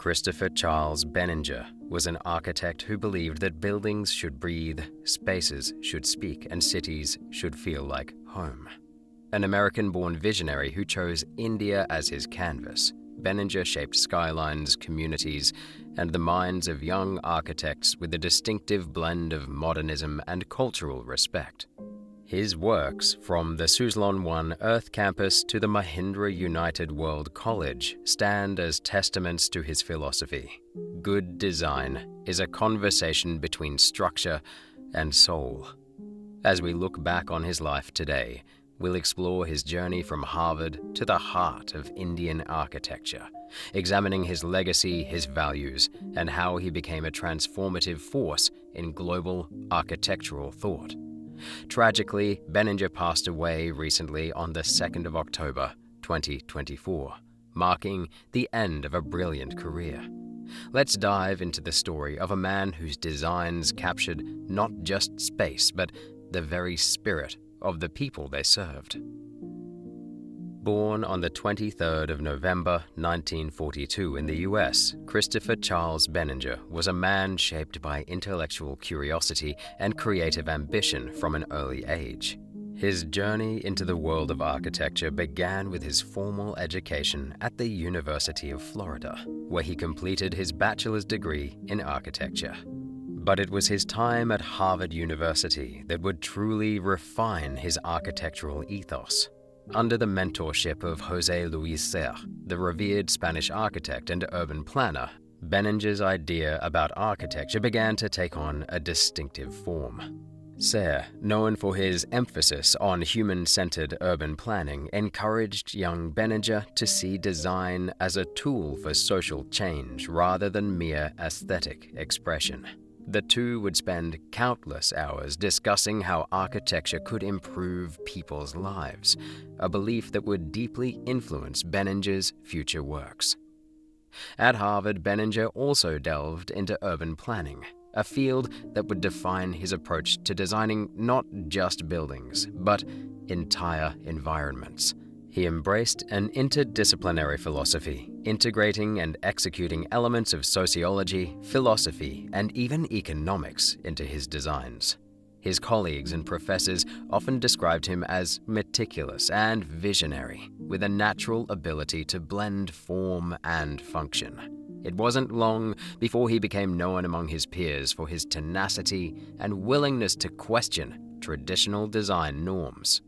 Christopher Charles Benninger was an architect who believed that buildings should breathe, spaces should speak, and cities should feel like home. An American-born visionary who chose India as his canvas, Benninger shaped skylines, communities, and the minds of young architects with a distinctive blend of modernism and cultural respect. His works, from the Suzlon 1 Earth Campus to the Mahindra United World College, stand as testaments to his philosophy. Good design is a conversation between structure and soul. As we look back on his life today, we'll explore his journey from Harvard to the heart of Indian architecture, examining his legacy, his values, and how he became a transformative force in global architectural thought. Tragically, Benninger passed away recently on the 2nd of October, 2024, marking the end of a brilliant career. Let's dive into the story of a man whose designs captured not just space, but the very spirit of the people they served. Born on the 23rd of November 1942 in the US, Christopher Charles Benninger was a man shaped by intellectual curiosity and creative ambition from an early age. His journey into the world of architecture began with his formal education at the University of Florida, where he completed his bachelor's degree in architecture. But it was his time at Harvard University that would truly refine his architectural ethos. Under the mentorship of José Luis Serre, the revered Spanish architect and urban planner, Benninger's idea about architecture began to take on a distinctive form. Serre, known for his emphasis on human-centered urban planning, encouraged young Benninger to see design as a tool for social change rather than mere aesthetic expression. The two would spend countless hours discussing how architecture could improve people's lives, a belief that would deeply influence Benninger's future works. At Harvard, Benninger also delved into urban planning, a field that would define his approach to designing not just buildings, but entire environments. He embraced an interdisciplinary philosophy, integrating and executing elements of sociology, philosophy, and even economics into his designs. His colleagues and professors often described him as meticulous and visionary, with a natural ability to blend form and function. It wasn't long before he became known among his peers for his tenacity and willingness to question traditional design norms.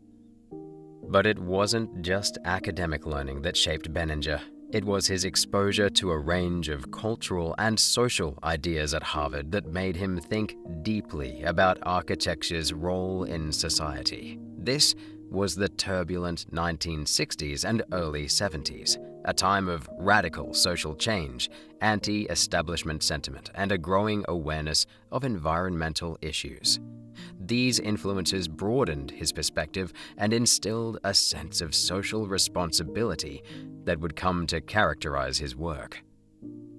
But it wasn't just academic learning that shaped Benninger. It was his exposure to a range of cultural and social ideas at Harvard that made him think deeply about architecture's role in society. This was the turbulent 1960s and early 70s, a time of radical social change, anti-establishment sentiment, and a growing awareness of environmental issues. These influences broadened his perspective and instilled a sense of social responsibility that would come to characterize his work.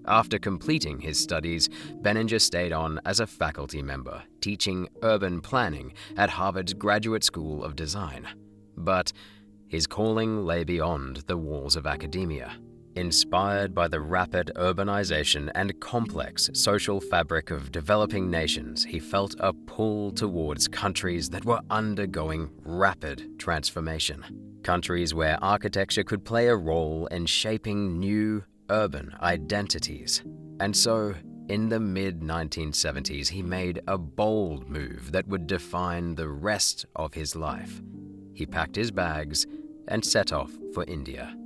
After completing his studies, Benninger stayed on as a faculty member, teaching urban planning at Harvard's Graduate School of Design. But his calling lay beyond the walls of academia. Inspired by the rapid urbanization and complex social fabric of developing nations, he felt a pull towards countries that were undergoing rapid transformation. Countries where architecture could play a role in shaping new urban identities. And so, in the mid-1970s, he made a bold move that would define the rest of his life. He packed his bags and set off for India.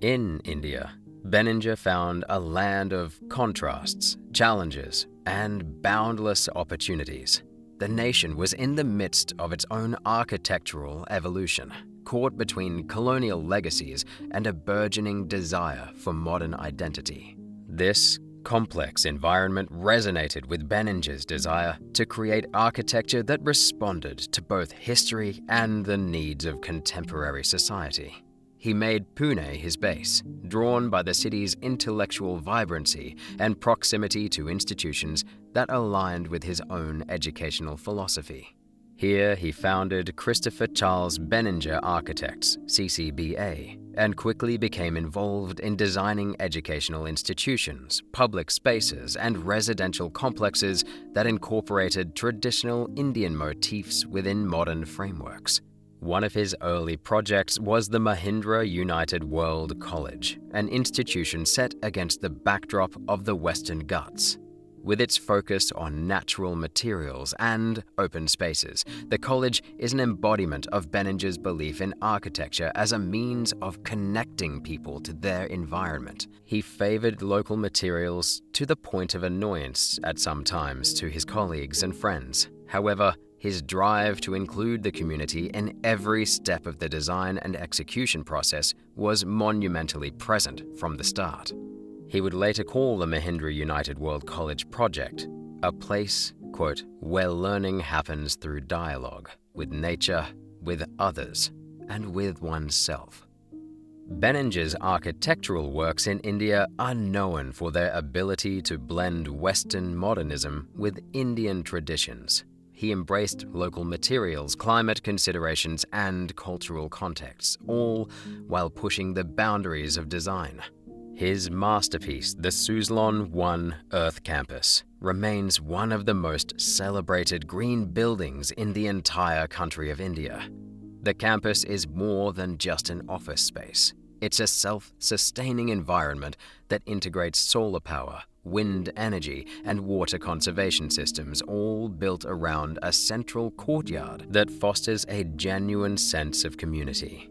In India, Benninger found a land of contrasts, challenges, and boundless opportunities. The nation was in the midst of its own architectural evolution, caught between colonial legacies and a burgeoning desire for modern identity. This complex environment resonated with Benninger's desire to create architecture that responded to both history and the needs of contemporary society. He made Pune his base, drawn by the city's intellectual vibrancy and proximity to institutions that aligned with his own educational philosophy. Here he founded Christopher Charles Benninger Architects, CCBA, and quickly became involved in designing educational institutions, public spaces, and residential complexes that incorporated traditional Indian motifs within modern frameworks. One of his early projects was the Mahindra United World College, an institution set against the backdrop of the Western Ghats. With its focus on natural materials and open spaces, the college is an embodiment of Benninger's belief in architecture as a means of connecting people to their environment. He favored local materials to the point of annoyance at some times to his colleagues and friends. However, his drive to include the community in every step of the design and execution process was monumentally present from the start. He would later call the Mahindra United World College project a place, quote, where learning happens through dialogue, with nature, with others, and with oneself. Benninger's architectural works in India are known for their ability to blend Western modernism with Indian traditions. He embraced local materials, climate considerations, and cultural contexts, all while pushing the boundaries of design. His masterpiece, the Suzlon 1 Earth Campus, remains one of the most celebrated green buildings in the entire country of India. The campus is more than just an office space. It's a self-sustaining environment that integrates solar power, wind energy, and water conservation systems, all built around a central courtyard that fosters a genuine sense of community.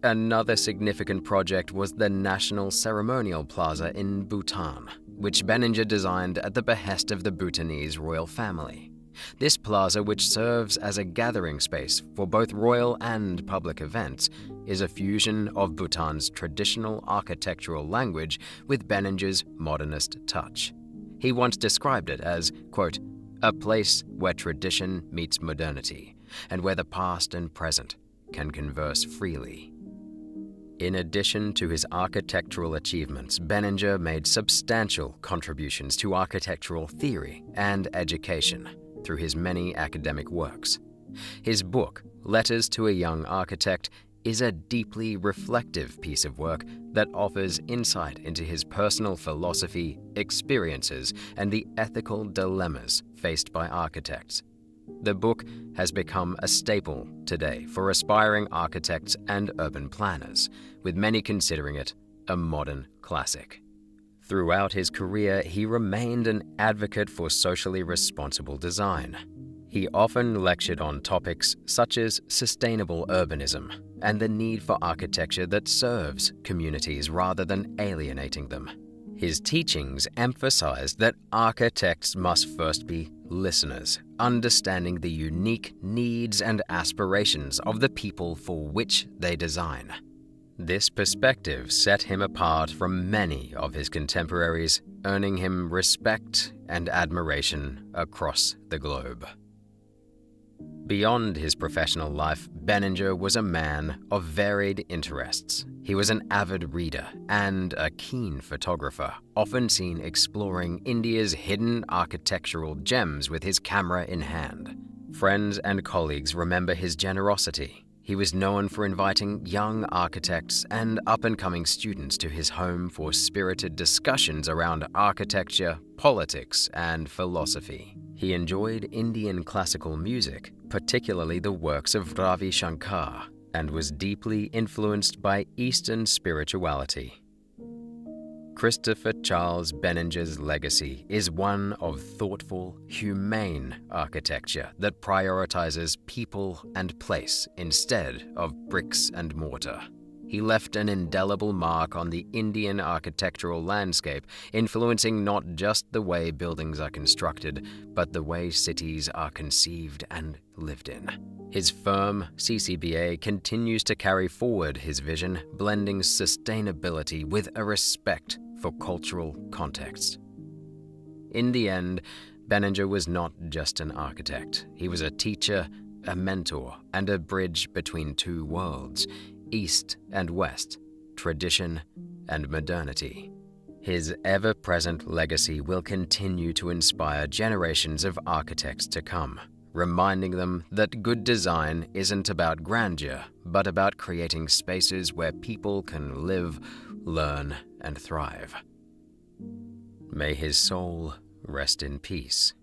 Another significant project was the National Ceremonial Plaza in Bhutan, which Benninger designed at the behest of the Bhutanese royal family. This plaza, which serves as a gathering space for both royal and public events, is a fusion of Bhutan's traditional architectural language with Benninger's modernist touch. He once described it as, quote, a place where tradition meets modernity, and where the past and present can converse freely. In addition to his architectural achievements, Benninger made substantial contributions to architectural theory and education through his many academic works. His book, Letters to a Young Architect, is a deeply reflective piece of work that offers insight into his personal philosophy, experiences, and the ethical dilemmas faced by architects. The book has become a staple today for aspiring architects and urban planners, with many considering it a modern classic. Throughout his career, he remained an advocate for socially responsible design. He often lectured on topics such as sustainable urbanism and the need for architecture that serves communities rather than alienating them. His teachings emphasized that architects must first be listeners, understanding the unique needs and aspirations of the people for which they design. This perspective set him apart from many of his contemporaries, earning him respect and admiration across the globe. Beyond his professional life, Benninger was a man of varied interests. He was an avid reader and a keen photographer, often seen exploring India's hidden architectural gems with his camera in hand. Friends and colleagues remember his generosity. He was known for inviting young architects and up-and-coming students to his home for spirited discussions around architecture, politics, and philosophy. He enjoyed Indian classical music, particularly the works of Ravi Shankar, and was deeply influenced by Eastern spirituality. Christopher Charles Benninger's legacy is one of thoughtful, humane architecture that prioritizes people and place instead of bricks and mortar. He left an indelible mark on the Indian architectural landscape, influencing not just the way buildings are constructed, but the way cities are conceived and lived in. His firm, CCBA, continues to carry forward his vision, blending sustainability with a respect for cultural context. In the end, Benninger was not just an architect. He was a teacher, a mentor, and a bridge between two worlds, East and West, tradition and modernity. His ever-present legacy will continue to inspire generations of architects to come, reminding them that good design isn't about grandeur, but about creating spaces where people can live, learn, and thrive. May his soul rest in peace.